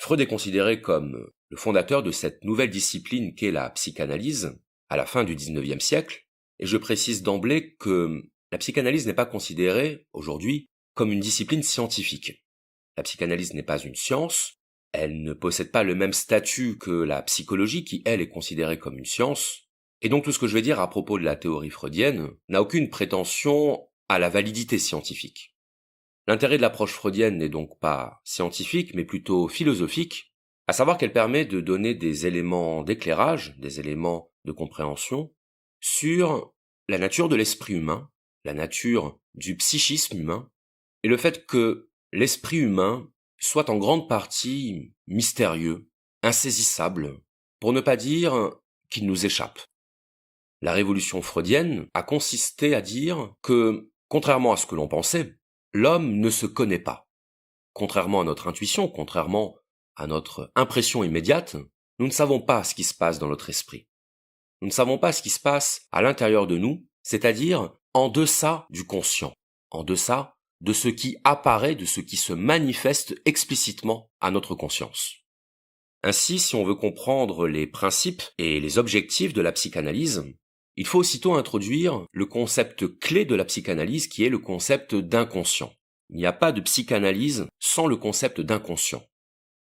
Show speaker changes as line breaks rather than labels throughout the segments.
Freud est considéré comme le fondateur de cette nouvelle discipline qu'est la psychanalyse à la fin du XIXe siècle, et je précise d'emblée que la psychanalyse n'est pas considérée aujourd'hui comme une discipline scientifique. La psychanalyse n'est pas une science, elle ne possède pas le même statut que la psychologie qui, elle, est considérée comme une science, et donc tout ce que je vais dire à propos de la théorie freudienne n'a aucune prétention à la validité scientifique. L'intérêt de l'approche freudienne n'est donc pas scientifique, mais plutôt philosophique, à savoir qu'elle permet de donner des éléments d'éclairage, des éléments de compréhension sur la nature de l'esprit humain, la nature du psychisme humain, et le fait que l'esprit humain soit en grande partie mystérieux, insaisissable, pour ne pas dire qu'il nous échappe. La révolution freudienne a consisté à dire que, contrairement à ce que l'on pensait, l'homme ne se connaît pas. Contrairement à notre intuition, contrairement à notre impression immédiate, nous ne savons pas ce qui se passe dans notre esprit. Nous ne savons pas ce qui se passe à l'intérieur de nous, c'est-à-dire en deçà du conscient, en deçà de ce qui apparaît, de ce qui se manifeste explicitement à notre conscience. Ainsi, si on veut comprendre les principes et les objectifs de la psychanalyse, il faut aussitôt introduire le concept clé de la psychanalyse qui est le concept d'inconscient. Il n'y a pas de psychanalyse sans le concept d'inconscient.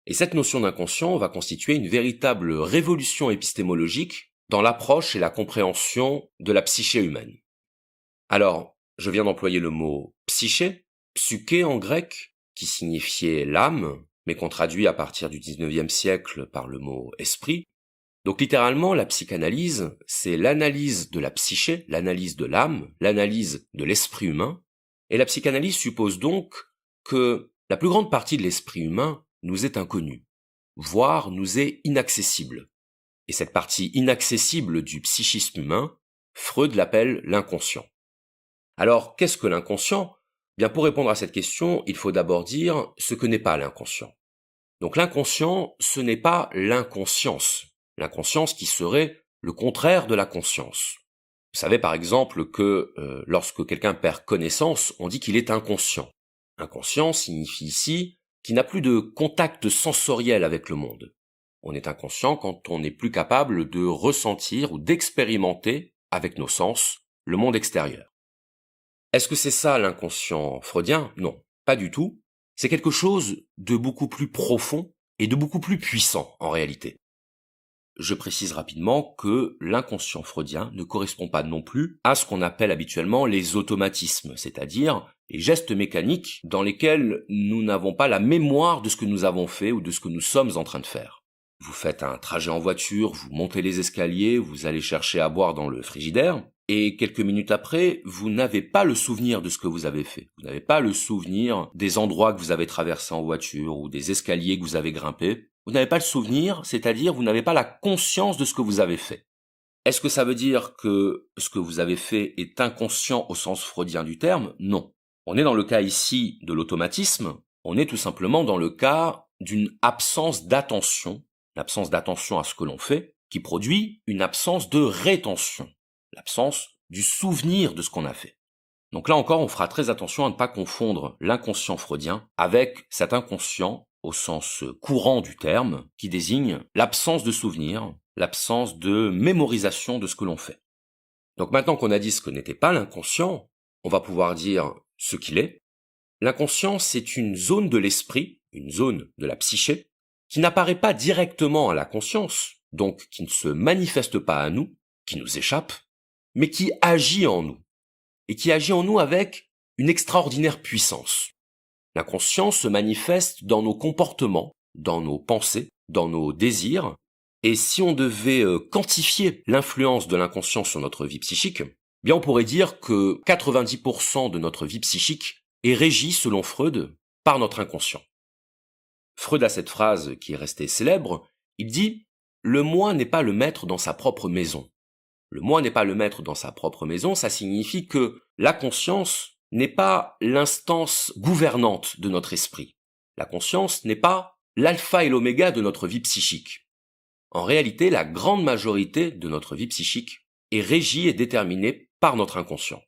Et cette notion d'inconscient va constituer une véritable révolution épistémologique dans l'approche et la compréhension de la psyché humaine. Alors, je viens d'employer le mot psyché, psyché en grec, qui signifiait l'âme, mais qu'on traduit à partir du XIXe siècle par le mot esprit. Donc littéralement, la psychanalyse, c'est l'analyse de la psyché, l'analyse de l'âme, l'analyse de l'esprit humain, et la psychanalyse suppose donc que la plus grande partie de l'esprit humain nous est inconnue, voire nous est inaccessible. Et cette partie inaccessible du psychisme humain, Freud l'appelle l'inconscient. Alors, qu'est-ce que l'inconscient ? Bien, pour répondre à cette question, il faut d'abord dire ce que n'est pas l'inconscient. Donc l'inconscient, ce n'est pas l'inconscience. L'inconscience qui serait le contraire de la conscience. Vous savez par exemple que lorsque quelqu'un perd connaissance, on dit qu'il est inconscient. Inconscient signifie ici qu'il n'a plus de contact sensoriel avec le monde. On est inconscient quand on n'est plus capable de ressentir ou d'expérimenter avec nos sens le monde extérieur. Est-ce que c'est ça l'inconscient freudien ? Non, pas du tout. C'est quelque chose de beaucoup plus profond et de beaucoup plus puissant en réalité. Je précise rapidement que l'inconscient freudien ne correspond pas non plus à ce qu'on appelle habituellement les automatismes, c'est-à-dire les gestes mécaniques dans lesquels nous n'avons pas la mémoire de ce que nous avons fait ou de ce que nous sommes en train de faire. Vous faites un trajet en voiture, vous montez les escaliers, vous allez chercher à boire dans le frigidaire, et quelques minutes après, vous n'avez pas le souvenir de ce que vous avez fait. Vous n'avez pas le souvenir des endroits que vous avez traversés en voiture ou des escaliers que vous avez grimpés. Vous n'avez pas le souvenir, c'est-à-dire vous n'avez pas la conscience de ce que vous avez fait. Est-ce que ça veut dire que ce que vous avez fait est inconscient au sens freudien du terme ? Non. On est dans le cas ici de l'automatisme, on est tout simplement dans le cas d'une absence d'attention à ce que l'on fait, qui produit une absence de rétention, l'absence du souvenir de ce qu'on a fait. Donc là encore, on fera très attention à ne pas confondre l'inconscient freudien avec cet inconscient au sens courant du terme, qui désigne l'absence de souvenir, l'absence de mémorisation de ce que l'on fait. Donc maintenant qu'on a dit ce que n'était pas l'inconscient, on va pouvoir dire ce qu'il est. L'inconscient, c'est une zone de l'esprit, une zone de la psyché, qui n'apparaît pas directement à la conscience, donc qui ne se manifeste pas à nous, qui nous échappe, mais qui agit en nous, et qui agit en nous avec une extraordinaire puissance. L'inconscient se manifeste dans nos comportements, dans nos pensées, dans nos désirs, et si on devait quantifier l'influence de l'inconscient sur notre vie psychique, bien on pourrait dire que 90% de notre vie psychique est régie, selon Freud, par notre inconscient. Freud a cette phrase qui est restée célèbre, il dit « Le moi n'est pas le maître dans sa propre maison ». Le moi n'est pas le maître dans sa propre maison, ça signifie que la conscience n'est pas l'instance gouvernante de notre esprit. La conscience n'est pas l'alpha et l'oméga de notre vie psychique. En réalité, la grande majorité de notre vie psychique est régie et déterminée par notre inconscient.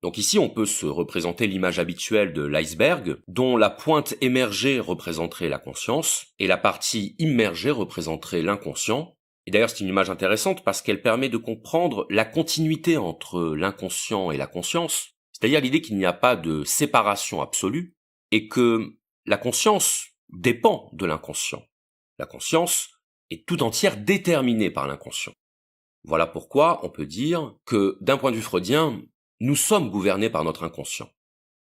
Donc ici, on peut se représenter l'image habituelle de l'iceberg, dont la pointe émergée représenterait la conscience, et la partie immergée représenterait l'inconscient. Et d'ailleurs, c'est une image intéressante parce qu'elle permet de comprendre la continuité entre l'inconscient et la conscience, c'est-à-dire l'idée qu'il n'y a pas de séparation absolue, et que la conscience dépend de l'inconscient. La conscience est tout entière déterminée par l'inconscient. Voilà pourquoi on peut dire que, d'un point de vue freudien, nous sommes gouvernés par notre inconscient.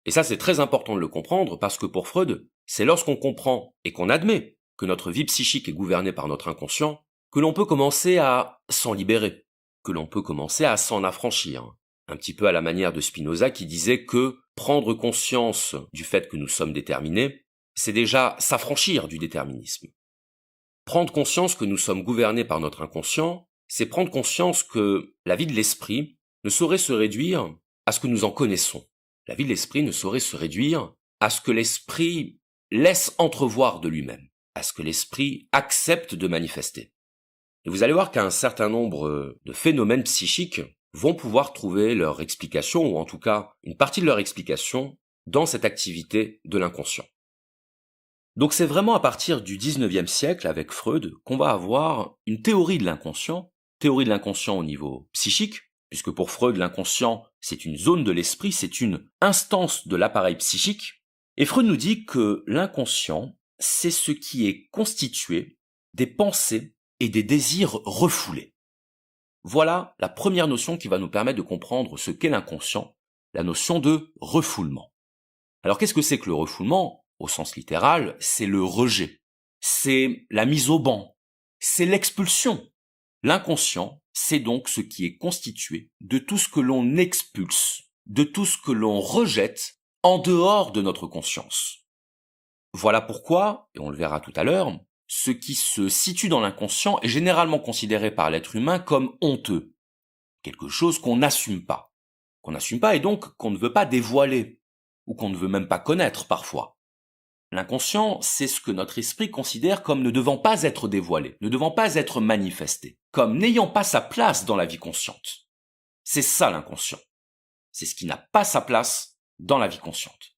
Et ça, c'est très important de le comprendre parce que pour Freud, c'est lorsqu'on comprend et qu'on admet que notre vie psychique est gouvernée par notre inconscient que l'on peut commencer à s'en libérer, que l'on peut commencer à s'en affranchir. Un petit peu à la manière de Spinoza qui disait que prendre conscience du fait que nous sommes déterminés, c'est déjà s'affranchir du déterminisme. Prendre conscience que nous sommes gouvernés par notre inconscient, c'est prendre conscience que la vie de l'esprit ne saurait se réduire à ce que nous en connaissons. La vie de l'esprit ne saurait se réduire à ce que l'esprit laisse entrevoir de lui-même, à ce que l'esprit accepte de manifester. Et vous allez voir qu'un certain nombre de phénomènes psychiques vont pouvoir trouver leur explication, ou en tout cas une partie de leur explication, dans cette activité de l'inconscient. Donc c'est vraiment à partir du 19e siècle, avec Freud, qu'on va avoir une théorie de l'inconscient au niveau psychique, puisque pour Freud, l'inconscient, c'est une zone de l'esprit, c'est une instance de l'appareil psychique. Et Freud nous dit que l'inconscient, c'est ce qui est constitué des pensées et des désirs refoulés. Voilà la première notion qui va nous permettre de comprendre ce qu'est l'inconscient, la notion de refoulement. Alors qu'est-ce que c'est que le refoulement ? Au sens littéral, c'est le rejet, c'est la mise au ban, c'est l'expulsion. L'inconscient, c'est donc ce qui est constitué de tout ce que l'on expulse, de tout ce que l'on rejette en dehors de notre conscience. Voilà pourquoi, et on le verra tout à l'heure, ce qui se situe dans l'inconscient est généralement considéré par l'être humain comme honteux, quelque chose qu'on n'assume pas et donc qu'on ne veut pas dévoiler, ou qu'on ne veut même pas connaître parfois. L'inconscient, c'est ce que notre esprit considère comme ne devant pas être dévoilé, ne devant pas être manifesté, comme n'ayant pas sa place dans la vie consciente. C'est ça l'inconscient. C'est ce qui n'a pas sa place dans la vie consciente.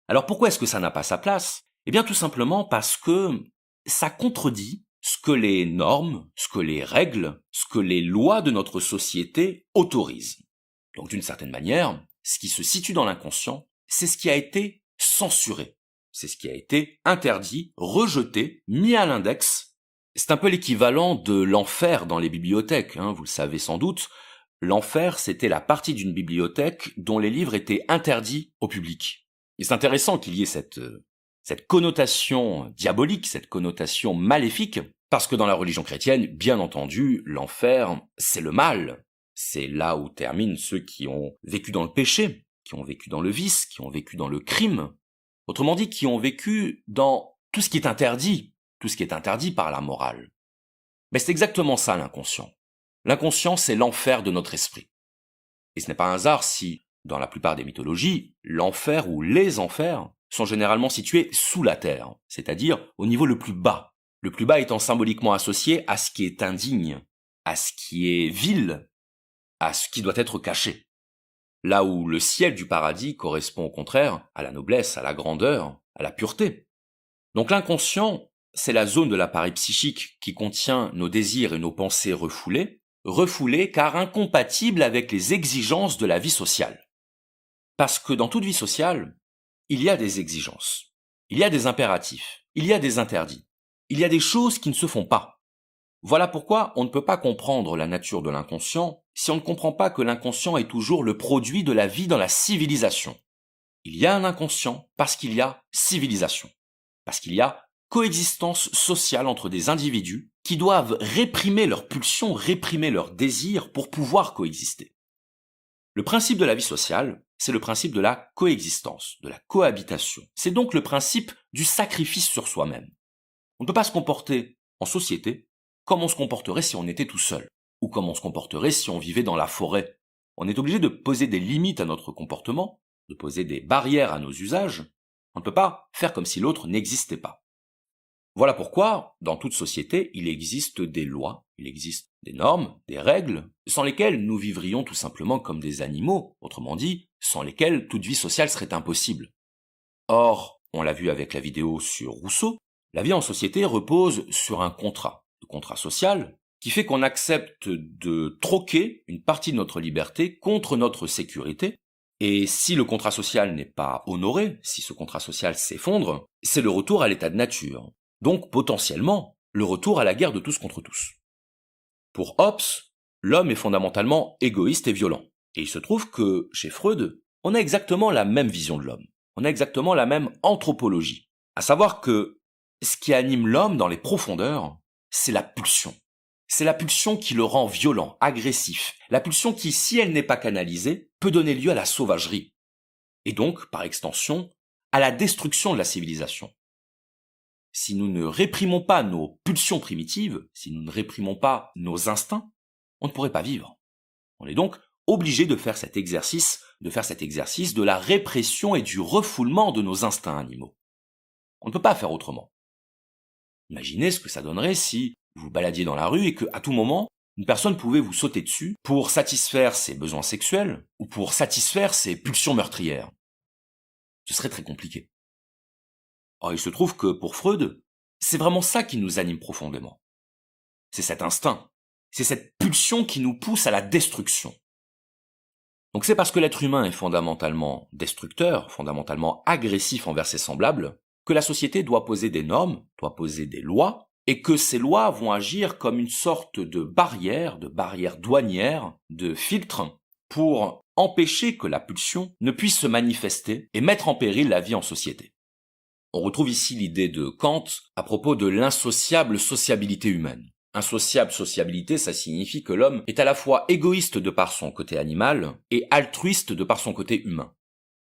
Alors pourquoi est-ce que ça n'a pas sa place ? Eh bien tout simplement parce que ça contredit ce que les normes, ce que les règles, ce que les lois de notre société autorisent. Donc d'une certaine manière, ce qui se situe dans l'inconscient, c'est ce qui a été censuré. C'est ce qui a été interdit, rejeté, mis à l'index. C'est un peu l'équivalent de l'enfer dans les bibliothèques, vous le savez sans doute. L'enfer, c'était la partie d'une bibliothèque dont les livres étaient interdits au public. Et c'est intéressant qu'il y ait cette connotation diabolique, cette connotation maléfique, parce que dans la religion chrétienne, bien entendu, l'enfer, c'est le mal. C'est là où terminent ceux qui ont vécu dans le péché, qui ont vécu dans le vice, qui ont vécu dans le crime. Autrement dit, qui ont vécu dans tout ce qui est interdit par la morale. Mais c'est exactement ça l'inconscient. L'inconscient, c'est l'enfer de notre esprit. Et ce n'est pas un hasard si, dans la plupart des mythologies, l'enfer ou les enfers sont généralement situés sous la terre, c'est-à-dire au niveau le plus bas. Le plus bas étant symboliquement associé à ce qui est indigne, à ce qui est vil, à ce qui doit être caché. Là où le ciel du paradis correspond au contraire à la noblesse, à la grandeur, à la pureté. Donc l'inconscient, c'est la zone de l'appareil psychique qui contient nos désirs et nos pensées refoulés car incompatibles avec les exigences de la vie sociale. Parce que dans toute vie sociale, il y a des exigences, il y a des impératifs, il y a des interdits, il y a des choses qui ne se font pas. Voilà pourquoi on ne peut pas comprendre la nature de l'inconscient si on ne comprend pas que l'inconscient est toujours le produit de la vie dans la civilisation. Il y a un inconscient parce qu'il y a civilisation, parce qu'il y a coexistence sociale entre des individus qui doivent réprimer leurs pulsions, réprimer leurs désirs pour pouvoir coexister. Le principe de la vie sociale, c'est le principe de la coexistence, de la cohabitation. C'est donc le principe du sacrifice sur soi-même. On ne peut pas se comporter en société comme on se comporterait si on était tout seul, ou comme on se comporterait si on vivait dans la forêt. On est obligé de poser des limites à notre comportement, de poser des barrières à nos usages. On ne peut pas faire comme si l'autre n'existait pas. Voilà pourquoi, dans toute société, il existe des lois, il existe des normes, des règles, sans lesquelles nous vivrions tout simplement comme des animaux, autrement dit, sans lesquelles toute vie sociale serait impossible. Or, on l'a vu avec la vidéo sur Rousseau, la vie en société repose sur un contrat, le contrat social, qui fait qu'on accepte de troquer une partie de notre liberté contre notre sécurité, et si le contrat social n'est pas honoré, si ce contrat social s'effondre, c'est le retour à l'état de nature. Donc potentiellement, le retour à la guerre de tous contre tous. Pour Hobbes, l'homme est fondamentalement égoïste et violent. Et il se trouve que, chez Freud, on a exactement la même vision de l'homme. On a exactement la même anthropologie. À savoir que ce qui anime l'homme dans les profondeurs, c'est la pulsion. C'est la pulsion qui le rend violent, agressif. La pulsion qui, si elle n'est pas canalisée, peut donner lieu à la sauvagerie. Et donc, par extension, à la destruction de la civilisation. Si nous ne réprimons pas nos pulsions primitives, si nous ne réprimons pas nos instincts, on ne pourrait pas vivre. On est donc obligé de faire cet exercice de la répression et du refoulement de nos instincts animaux. On ne peut pas faire autrement. Imaginez ce que ça donnerait si vous vous baladiez dans la rue et qu'à tout moment, une personne pouvait vous sauter dessus pour satisfaire ses besoins sexuels ou pour satisfaire ses pulsions meurtrières. Ce serait très compliqué. Or, il se trouve que pour Freud, c'est vraiment ça qui nous anime profondément. C'est cet instinct, c'est cette pulsion qui nous pousse à la destruction. Donc c'est parce que l'être humain est fondamentalement destructeur, fondamentalement agressif envers ses semblables, que la société doit poser des normes, doit poser des lois, et que ces lois vont agir comme une sorte de barrière douanière, de filtre, pour empêcher que la pulsion ne puisse se manifester et mettre en péril la vie en société. On retrouve ici l'idée de Kant à propos de l'insociable sociabilité humaine. Insociable sociabilité, ça signifie que l'homme est à la fois égoïste de par son côté animal et altruiste de par son côté humain.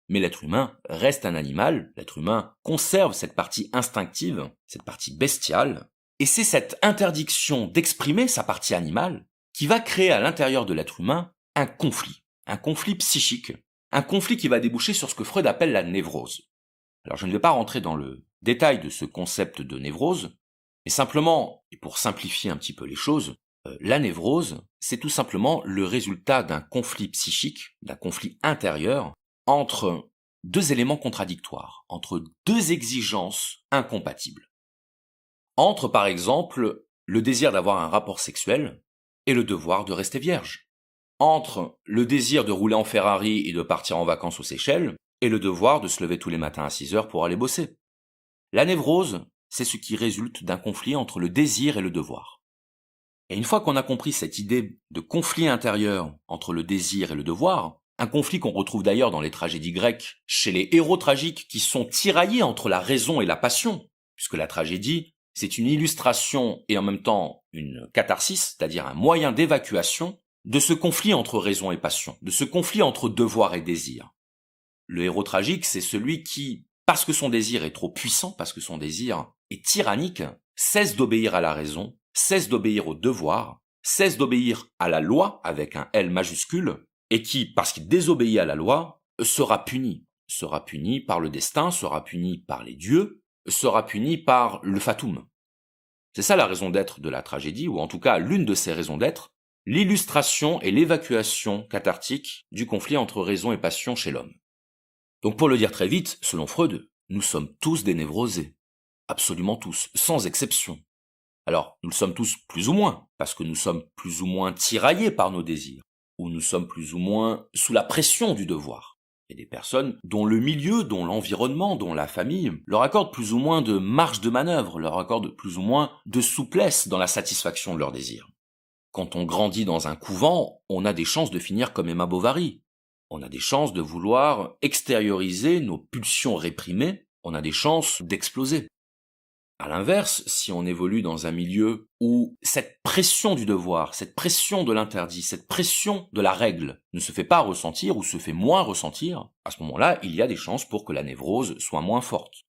Mais l'être humain reste un animal, l'être humain conserve cette partie instinctive, cette partie bestiale, et c'est cette interdiction d'exprimer sa partie animale qui va créer à l'intérieur de l'être humain un conflit psychique, un conflit qui va déboucher sur ce que Freud appelle la névrose. Alors je ne vais pas rentrer dans le détail de ce concept de névrose, mais simplement, et pour simplifier un petit peu les choses, la névrose, c'est tout simplement le résultat d'un conflit psychique, d'un conflit intérieur, entre deux éléments contradictoires, entre deux exigences incompatibles. Entre, par exemple, le désir d'avoir un rapport sexuel et le devoir de rester vierge. Entre le désir de rouler en Ferrari et de partir en vacances aux Seychelles et le devoir de se lever tous les matins à 6 heures pour aller bosser. La névrose, c'est ce qui résulte d'un conflit entre le désir et le devoir. Et une fois qu'on a compris cette idée de conflit intérieur entre le désir et le devoir, un conflit qu'on retrouve d'ailleurs dans les tragédies grecques, chez les héros tragiques qui sont tiraillés entre la raison et la passion, puisque la tragédie, c'est une illustration et en même temps une catharsis, c'est-à-dire un moyen d'évacuation de ce conflit entre raison et passion, de ce conflit entre devoir et désir. Le héros tragique, c'est celui qui, parce que son désir est trop puissant, parce que son désir est tyrannique, cesse d'obéir à la raison, cesse d'obéir au devoir, cesse d'obéir à la loi avec un L majuscule, et qui, parce qu'il désobéit à la loi, sera puni par le destin, sera puni par les dieux, sera puni par le fatum. C'est ça la raison d'être de la tragédie, ou en tout cas l'une de ses raisons d'être, l'illustration et l'évacuation cathartique du conflit entre raison et passion chez l'homme. Donc pour le dire très vite, selon Freud, nous sommes tous des névrosés. Absolument tous, sans exception. Alors, nous le sommes tous plus ou moins, parce que nous sommes plus ou moins tiraillés par nos désirs, ou nous sommes plus ou moins sous la pression du devoir. Il y a des personnes dont le milieu, dont l'environnement, dont la famille leur accorde plus ou moins de marge de manœuvre, leur accorde plus ou moins de souplesse dans la satisfaction de leurs désirs. Quand on grandit dans un couvent, on a des chances de finir comme Emma Bovary. On a des chances de vouloir extérioriser nos pulsions réprimées, on a des chances d'exploser. À l'inverse, si on évolue dans un milieu où cette pression du devoir, cette pression de l'interdit, cette pression de la règle ne se fait pas ressentir ou se fait moins ressentir, à ce moment-là, il y a des chances pour que la névrose soit moins forte.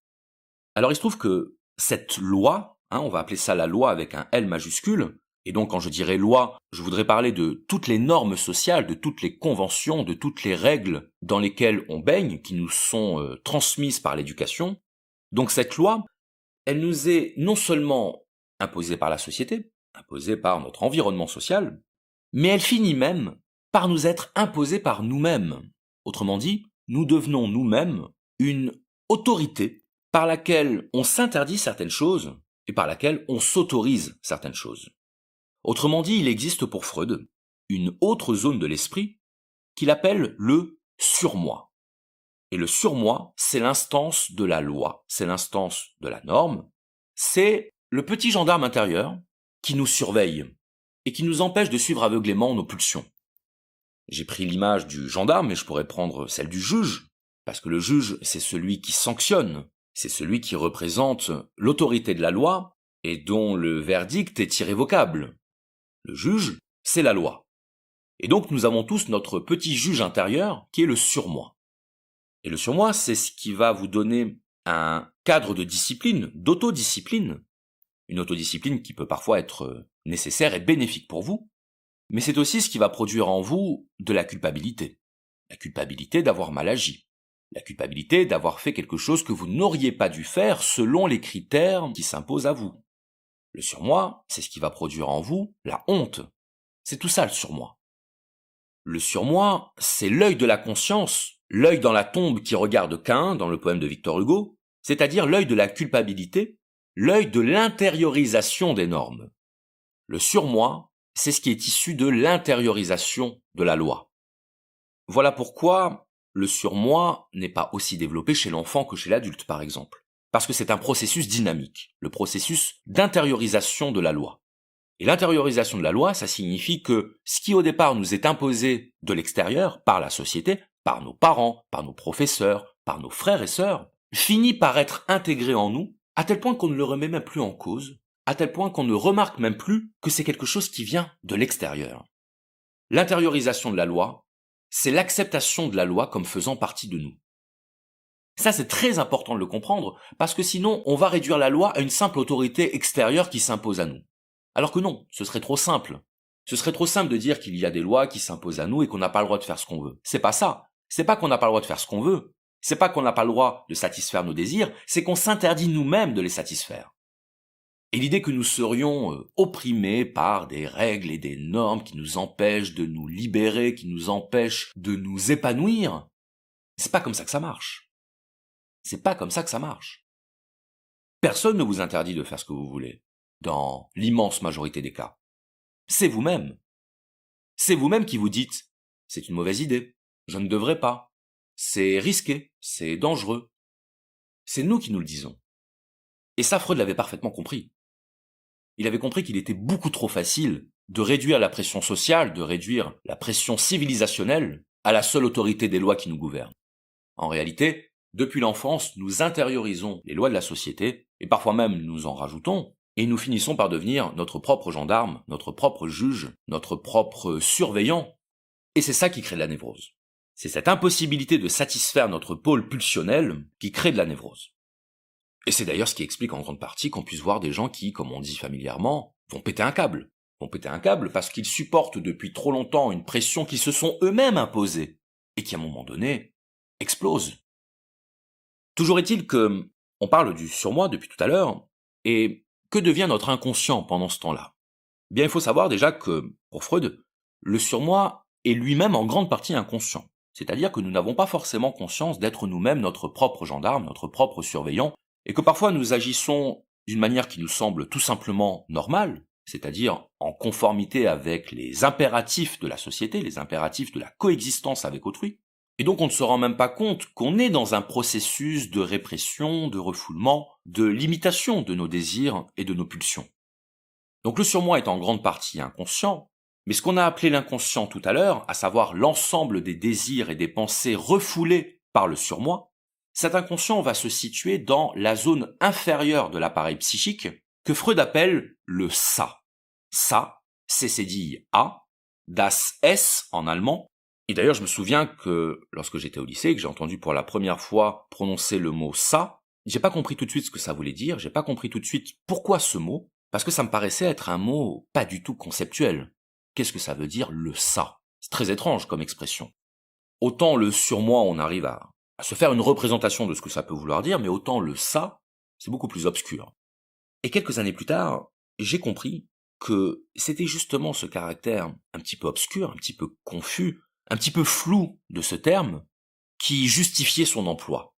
Alors il se trouve que cette loi, on va appeler ça la loi avec un L majuscule, et donc quand je dirais loi, je voudrais parler de toutes les normes sociales, de toutes les conventions, de toutes les règles dans lesquelles on baigne, qui nous sont transmises par l'éducation. Donc cette loi, elle nous est non seulement imposée par la société, imposée par notre environnement social, mais elle finit même par nous être imposée par nous-mêmes. Autrement dit, nous devenons nous-mêmes une autorité par laquelle on s'interdit certaines choses et par laquelle on s'autorise certaines choses. Autrement dit, il existe pour Freud une autre zone de l'esprit qu'il appelle le surmoi. Et le surmoi, c'est l'instance de la loi, c'est l'instance de la norme, c'est le petit gendarme intérieur qui nous surveille et qui nous empêche de suivre aveuglément nos pulsions. J'ai pris l'image du gendarme, mais je pourrais prendre celle du juge, parce que le juge, c'est celui qui sanctionne, c'est celui qui représente l'autorité de la loi et dont le verdict est irrévocable. Le juge, c'est la loi. Et donc nous avons tous notre petit juge intérieur qui est le surmoi. Et le surmoi, c'est ce qui va vous donner un cadre de discipline, d'autodiscipline. Une autodiscipline qui peut parfois être nécessaire et bénéfique pour vous, mais c'est aussi ce qui va produire en vous de la culpabilité. La culpabilité d'avoir mal agi. La culpabilité d'avoir fait quelque chose que vous n'auriez pas dû faire selon les critères qui s'imposent à vous. Le surmoi, c'est ce qui va produire en vous la honte. C'est tout ça le surmoi. Le surmoi, c'est l'œil de la conscience, l'œil dans la tombe qui regarde Caïn dans le poème de Victor Hugo, c'est-à-dire l'œil de la culpabilité, l'œil de l'intériorisation des normes. Le surmoi, c'est ce qui est issu de l'intériorisation de la loi. Voilà pourquoi le surmoi n'est pas aussi développé chez l'enfant que chez l'adulte, par exemple. Parce que c'est un processus dynamique, le processus d'intériorisation de la loi. Et l'intériorisation de la loi, ça signifie que ce qui au départ nous est imposé de l'extérieur, par la société, par nos parents, par nos professeurs, par nos frères et sœurs, finit par être intégré en nous, à tel point qu'on ne le remet même plus en cause, à tel point qu'on ne remarque même plus que c'est quelque chose qui vient de l'extérieur. L'intériorisation de la loi, c'est l'acceptation de la loi comme faisant partie de nous. Ça, c'est très important de le comprendre, parce que sinon, on va réduire la loi à une simple autorité extérieure qui s'impose à nous. Alors que non, ce serait trop simple. Ce serait trop simple de dire qu'il y a des lois qui s'imposent à nous et qu'on n'a pas le droit de faire ce qu'on veut. C'est pas ça. C'est pas qu'on n'a pas le droit de faire ce qu'on veut. C'est pas qu'on n'a pas le droit de satisfaire nos désirs, c'est qu'on s'interdit nous-mêmes de les satisfaire. Et l'idée que nous serions opprimés par des règles et des normes qui nous empêchent de nous libérer, qui nous empêchent de nous épanouir, c'est pas comme ça que ça marche. C'est pas comme ça que ça marche. Personne ne vous interdit de faire ce que vous voulez, dans l'immense majorité des cas. C'est vous-même. C'est vous-même qui vous dites « c'est une mauvaise idée, je ne devrais pas, c'est risqué, c'est dangereux ». C'est nous qui nous le disons. Et ça, Freud l'avait parfaitement compris. Il avait compris qu'il était beaucoup trop facile de réduire la pression sociale, de réduire la pression civilisationnelle à la seule autorité des lois qui nous gouvernent. En réalité, depuis l'enfance, nous intériorisons les lois de la société, et parfois même nous en rajoutons, et nous finissons par devenir notre propre gendarme, notre propre juge, notre propre surveillant. Et c'est ça qui crée de la névrose. C'est cette impossibilité de satisfaire notre pôle pulsionnel qui crée de la névrose. Et c'est d'ailleurs ce qui explique en grande partie qu'on puisse voir des gens qui, comme on dit familièrement, vont péter un câble. Vont péter un câble parce qu'ils supportent depuis trop longtemps une pression qu'ils se sont eux-mêmes imposée, et qui à un moment donné, explose. Toujours est-il que, on parle du surmoi depuis tout à l'heure, et que devient notre inconscient pendant ce temps-là? Bien, il faut savoir déjà que, pour Freud, le surmoi est lui-même en grande partie inconscient. C'est-à-dire que nous n'avons pas forcément conscience d'être nous-mêmes notre propre gendarme, notre propre surveillant, et que parfois nous agissons d'une manière qui nous semble tout simplement normale, c'est-à-dire en conformité avec les impératifs de la société, les impératifs de la coexistence avec autrui, et donc on ne se rend même pas compte qu'on est dans un processus de répression, de refoulement, de limitation de nos désirs et de nos pulsions. Donc le surmoi est en grande partie inconscient, mais ce qu'on a appelé l'inconscient tout à l'heure, à savoir l'ensemble des désirs et des pensées refoulés par le surmoi, cet inconscient va se situer dans la zone inférieure de l'appareil psychique que Freud appelle le Ça. Ça, c'est cédille A, das S en allemand. Et d'ailleurs, je me souviens que lorsque j'étais au lycée et que j'ai entendu pour la première fois prononcer le mot ça, j'ai pas compris tout de suite ce que ça voulait dire, j'ai pas compris tout de suite pourquoi ce mot, parce que ça me paraissait être un mot pas du tout conceptuel. Qu'est-ce que ça veut dire le ça? C'est très étrange comme expression. Autant le surmoi, on arrive à se faire une représentation de ce que ça peut vouloir dire, mais autant le ça, c'est beaucoup plus obscur. Et quelques années plus tard, j'ai compris que c'était justement ce caractère un petit peu obscur, un petit peu confus, un petit peu flou de ce terme qui justifiait son emploi.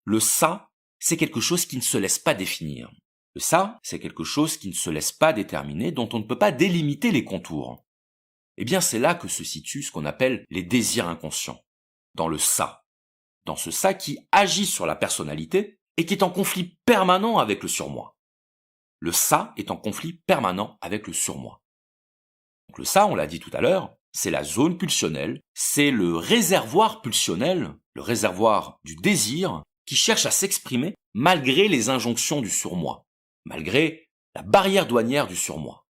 Le ça, c'est quelque chose qui ne se laisse pas définir. Le ça, c'est quelque chose qui ne se laisse pas déterminer, dont on ne peut pas délimiter les contours. Eh bien, c'est là que se situent ce qu'on appelle les désirs inconscients. Dans le ça. Dans ce ça qui agit sur la personnalité et qui est en conflit permanent avec le surmoi. Le ça est en conflit permanent avec le surmoi. Donc le ça, on l'a dit tout à l'heure, c'est la zone pulsionnelle, c'est le réservoir pulsionnel, le réservoir du désir, qui cherche à s'exprimer malgré les injonctions du surmoi, malgré la barrière douanière du surmoi.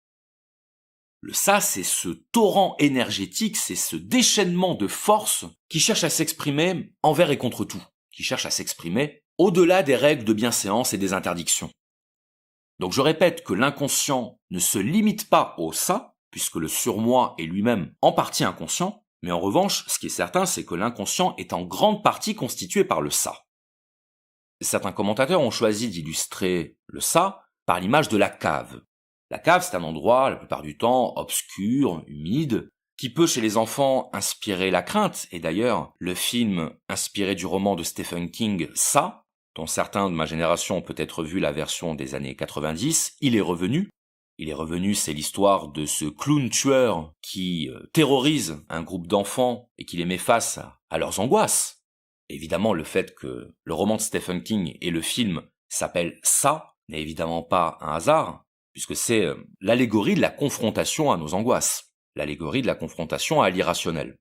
Le ça, c'est ce torrent énergétique, c'est ce déchaînement de force qui cherche à s'exprimer envers et contre tout, qui cherche à s'exprimer au-delà des règles de bienséance et des interdictions. Donc je répète que l'inconscient ne se limite pas au ça, puisque le surmoi est lui-même en partie inconscient, mais en revanche, ce qui est certain, c'est que l'inconscient est en grande partie constitué par le ça. Certains commentateurs ont choisi d'illustrer le ça par l'image de la cave. La cave, c'est un endroit, la plupart du temps, obscur, humide, qui peut chez les enfants inspirer la crainte, et d'ailleurs, le film inspiré du roman de Stephen King, Ça, dont certains de ma génération ont peut-être vu la version des années 90, Il est revenu. Il est revenu, c'est l'histoire de ce clown tueur qui terrorise un groupe d'enfants et qui les met face à leurs angoisses. Évidemment, le fait que le roman de Stephen King et le film s'appellent Ça n'est évidemment pas un hasard, puisque c'est l'allégorie de la confrontation à nos angoisses, l'allégorie de la confrontation à l'irrationnel.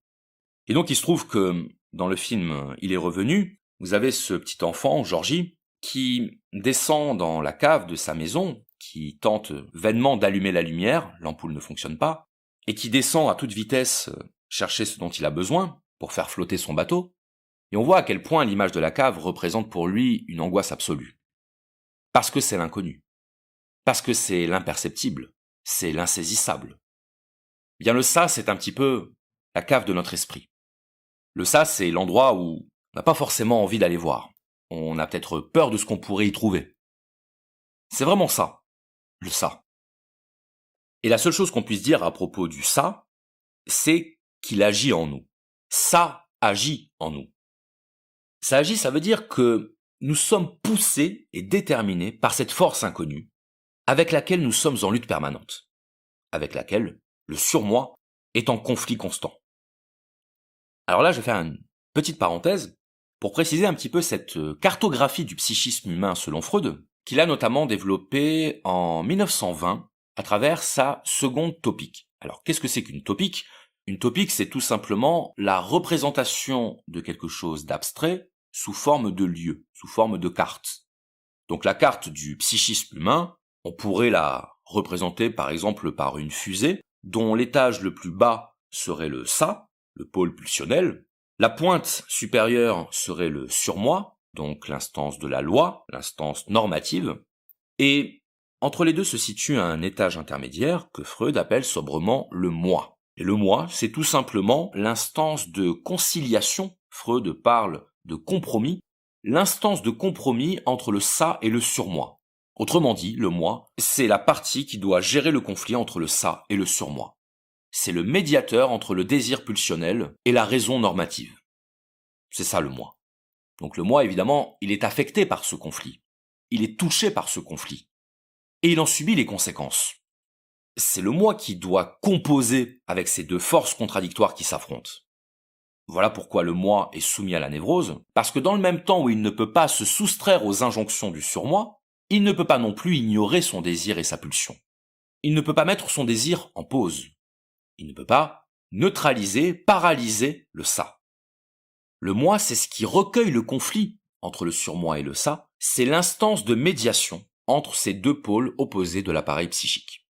Et donc il se trouve que dans le film Il est revenu, vous avez ce petit enfant, Georgie, qui descend dans la cave de sa maison, qui tente vainement d'allumer la lumière, l'ampoule ne fonctionne pas, et qui descend à toute vitesse chercher ce dont il a besoin pour faire flotter son bateau. Et on voit à quel point l'image de la cave représente pour lui une angoisse absolue. Parce que c'est l'inconnu. Parce que c'est l'imperceptible. C'est l'insaisissable. Bien le ça, c'est un petit peu la cave de notre esprit. Le ça, c'est l'endroit où on n'a pas forcément envie d'aller voir. On a peut-être peur de ce qu'on pourrait y trouver. C'est vraiment ça, le ça. Et la seule chose qu'on puisse dire à propos du ça, c'est qu'il agit en nous. Ça agit en nous. Ça agit, ça veut dire que nous sommes poussés et déterminés par cette force inconnue, avec laquelle nous sommes en lutte permanente, avec laquelle le surmoi est en conflit constant. Alors là, je vais faire une petite parenthèse pour préciser un petit peu cette cartographie du psychisme humain selon Freud, qu'il a notamment développée en 1920 à travers sa seconde topique. Alors, qu'est-ce que c'est qu'une topique ? Une topique, c'est tout simplement la représentation de quelque chose d'abstrait sous forme de lieu, sous forme de carte. Donc la carte du psychisme humain, on pourrait la représenter par exemple par une fusée, dont l'étage le plus bas serait le ça, le pôle pulsionnel, la pointe supérieure serait le surmoi, donc l'instance de la loi, l'instance normative, et entre les deux se situe un étage intermédiaire que Freud appelle sobrement le moi. Et le moi, c'est tout simplement l'instance de conciliation, Freud parle de compromis, l'instance de compromis entre le ça et le surmoi. Autrement dit, le moi, c'est la partie qui doit gérer le conflit entre le ça et le surmoi. C'est le médiateur entre le désir pulsionnel et la raison normative. C'est ça le moi. Donc le moi, évidemment, il est affecté par ce conflit. Il est touché par ce conflit. Et il en subit les conséquences. C'est le moi qui doit composer avec ces deux forces contradictoires qui s'affrontent. Voilà pourquoi le moi est soumis à la névrose, parce que dans le même temps où il ne peut pas se soustraire aux injonctions du surmoi, il ne peut pas non plus ignorer son désir et sa pulsion. Il ne peut pas mettre son désir en pause. Il ne peut pas neutraliser, paralyser le ça. Le moi, c'est ce qui recueille le conflit entre le surmoi et le ça, c'est l'instance de médiation entre ces deux pôles opposés de l'appareil psychique.